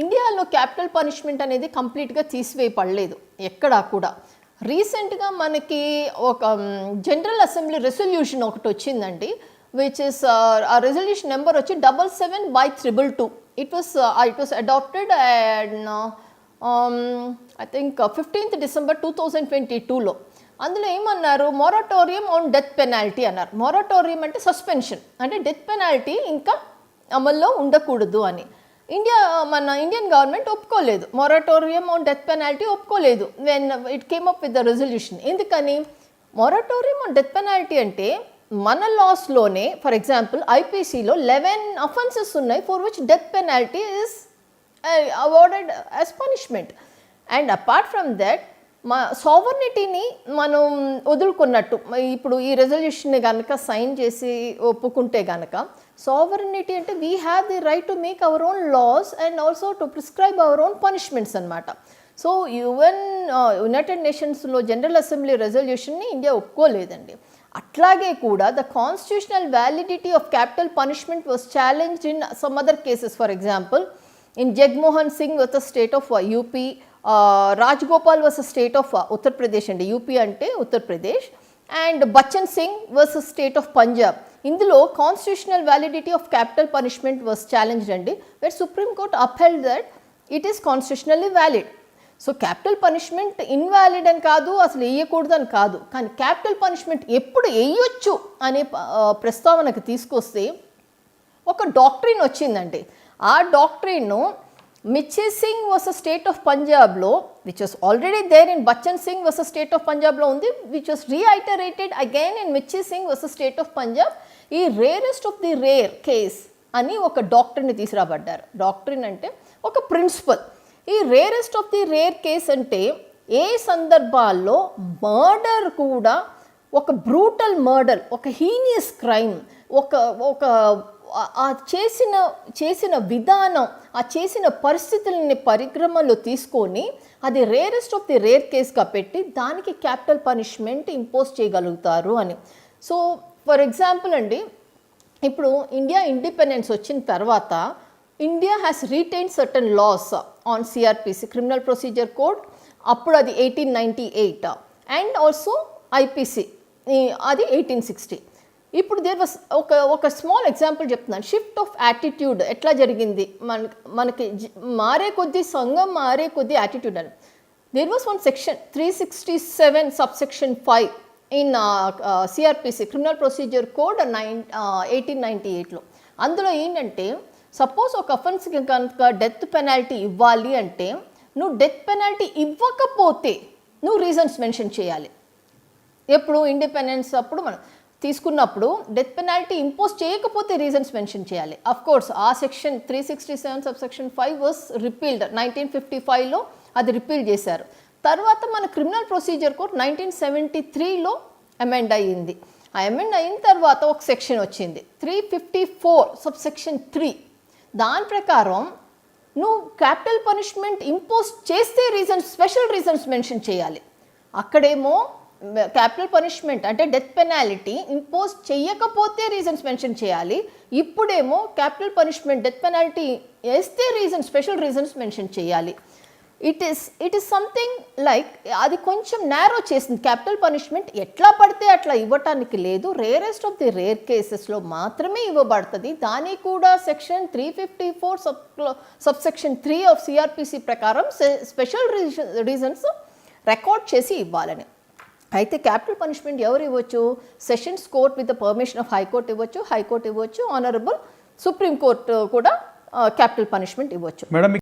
ఇండియాలో capital punishment అనేది కంప్లీట్గా తీసివేయబడలేదు ఎక్కడా కూడా. రీసెంట్గా మనకి ఒక జనరల్ అసెంబ్లీ రెజల్యూషన్ ఒకటి వచ్చిందండి, విచ్ ఇస్ ఆ రెజల్యూషన్ నెంబర్ వచ్చి 77/222. It was adopted and I think 15th December 2022లో. అందులో ఏమన్నారు, మొరటోరియం ఆన్ డెత్ పెనాల్టీ అన్నారు. మొరటోరియం అంటే సస్పెన్షన్, అంటే డెత్ పెనాల్టీ ఇంకా అమల్లో ఉండకూడదు అని. మన ఇండియన్ గవర్నమెంట్ ఒప్పుకోలేదు, మొరటోరియం ఆన్ డెత్ పెనాల్టీ ఒప్పుకోలేదు when it came up with the resolution. ఎందుకని మొరటోరియం ఆన్ డెత్ పెనాల్టీ అంటే మన లాస్లోనే ఫర్ ఎగ్జాంపుల్ ఐపీసీలో 11 అఫెన్సెస్ ఉన్నాయి for which death penalty is awarded as punishment. And apart from that మా సావర్నిటీని మనం వదులుకున్నట్టు, ఇప్పుడు ఈ రెజల్యూషన్ని కనుక సైన్ చేసి ఒప్పుకుంటే కనుక సావర్నిటీ అంటే we have the right to make our own laws and also to prescribe our own punishments అనమాట. సో యునైటెడ్ నేషన్స్లో జనరల్ అసెంబ్లీ రెజల్యూషన్ని ఇండియా ఒప్పుకోలేదండి. అట్లాగే కూడా the constitutional validity of capital punishment was challenged in some other cases. For example in Jagmohan Singh with the state of UP, Rajgopal was state of Uttar Pradesh అండి, UP అంటే Uttar Pradesh, and Bachan Singh was state of Punjab. ఇందులో constitutional validity of capital punishment was challenged అండి, where supreme court upheld that it is constitutionally valid. So capital punishment invalid అని కాదు, అసలు వేయకూడదు అని కాదు, కానీ క్యాపిటల్ పనిష్మెంట్ ఎప్పుడు వేయొచ్చు అనే ప్రస్తావనకు తీసుకొస్తే ఒక డాక్ట్రిన్ వచ్చిందండి. ఆ డాక్ట్రిన్ను Machhi Singh was a state of పంజాబ్లో, which was already there in Bachan Singh was a state of పంజాబ్లో ఉంది, which was reiterated again in Machhi Singh was a state of Punjab. ఈ rarest of the rare case అని ఒక డాక్ట్రిన్ని తీసుకురాబడ్డారు. డాక్ట్రిన్ అంటే ఒక ప్రిన్సిపల్. ఈ rarest of the rare case అంటే ఏ సందర్భాల్లో మర్డర్ కూడా, ఒక బ్రూటల్ మర్డర్, ఒక హీనియస్ క్రైమ్, ఒక ఆ చేసిన విధానం, ఆ చేసిన పరిస్థితులని పరిక్రమలో తీసుకొని అది రేరెస్ట్ ఆఫ్ ది రేర్ కేస్గా పెట్టి దానికి క్యాపిటల్ పనిష్మెంట్ ఇంపోజ్ చేయగలుగుతారు అని. సో ఫర్ ఎగ్జాంపుల్ అండి, ఇప్పుడు ఇండియా ఇండిపెండెన్స్ వచ్చిన తర్వాత India has retain certain laws on CrPC, criminal procedure code, అప్పుడు అది 1898, అండ్ ఆల్సో ఐపీసీ అది 1860. ఇప్పుడు దేర్ వాస్ ఒక స్మాల్ ఎగ్జాంపుల్ చెప్తున్నాను. షిఫ్ట్ ఆఫ్ యాటిట్యూడ్ ఎట్లా జరిగింది, మనకి మారే కొద్దీ, సంఘం మారే కొద్దీ యాటిట్యూడ్ అని. There was one section 367 subsection 5 in CrPC, criminal procedure code 1898లో. అందులో ఏంటంటే సపోజ్ ఒక అఫెన్స్కి కనుక డెత్ పెనాల్టీ ఇవ్వాలి అంటే నువ్వు డెత్ పెనాల్టీ ఇవ్వకపోతే నువ్వు రీజన్స్ మెన్షన్ చేయాలి. ఎప్పుడు ఇండిపెండెన్స్ అప్పుడు మనం తీసుకున్నప్పుడు డెత్ పెనాల్టీ ఇంపోజ్ చేయకపోతే రీజన్స్ మెన్షన్ చేయాలి. అఫ్ కోర్స్ ఆ సెక్షన్ 367 సబ్సెక్షన్ 5 వాస్ రిపీల్డ్ 1955లో, అది రిపీల్ చేశారు. తర్వాత మన క్రిమినల్ ప్రొసీజర్ కోడ్ 1973లో అమెండ్ అయ్యింది. ఆ అమెండ్ అయిన తర్వాత ఒక సెక్షన్ వచ్చింది 354 సబ్సెక్షన్ 3. దాని ప్రకారం నువ్వు క్యాపిటల్ పనిష్మెంట్ ఇంపోజ్ చేస్తే రీజన్స్, స్పెషల్ రీజన్స్ మెన్షన్ చేయాలి. అక్కడేమో క్యాపిటల్ పనిష్మెంట్ అంటే డెత్ పెనాల్టీ ఇంపోజ్ చేయకపోతే రీజన్స్ మెన్షన్ చేయాలి. ఇప్పుడేమో క్యాపిటల్ పనిష్మెంట్ డెత్ పెనాల్టీ వేస్తే రీజన్స్, స్పెషల్ రీజన్స్ మెన్షన్ చేయాలి. ఇట్ ఈస్ సంథింగ్ లైక్, అది కొంచెం నేరో చేసింది. క్యాపిటల్ పనిష్మెంట్ ఎట్లా పడితే అట్లా ఇవ్వటానికి లేదు, రేరెస్ట్ ఆఫ్ ది రేర్ కేసెస్లో మాత్రమే ఇవ్వబడుతుంది. దానికి కూడా సెక్షన్ 354 సబ్సెక్షన్ 3 ఆఫ్ సిఆర్పిసి ప్రకారం స్పెషల్ రీజన్స్ రికార్డ్ చేసి ఇవ్వాలని. అయితే క్యాపిటల్ పనిష్మెంట్ ఎవరు ఇవ్వచ్చు? Sessions court with the permission of high court ఇవ్వచ్చు, హైకోర్ట్ ఇవ్వచ్చు, ఆనరబుల్ సుప్రీం కోర్ట్ కూడా క్యాపిటల్ పనిష్మెంట్ ఇవ్వచ్చు.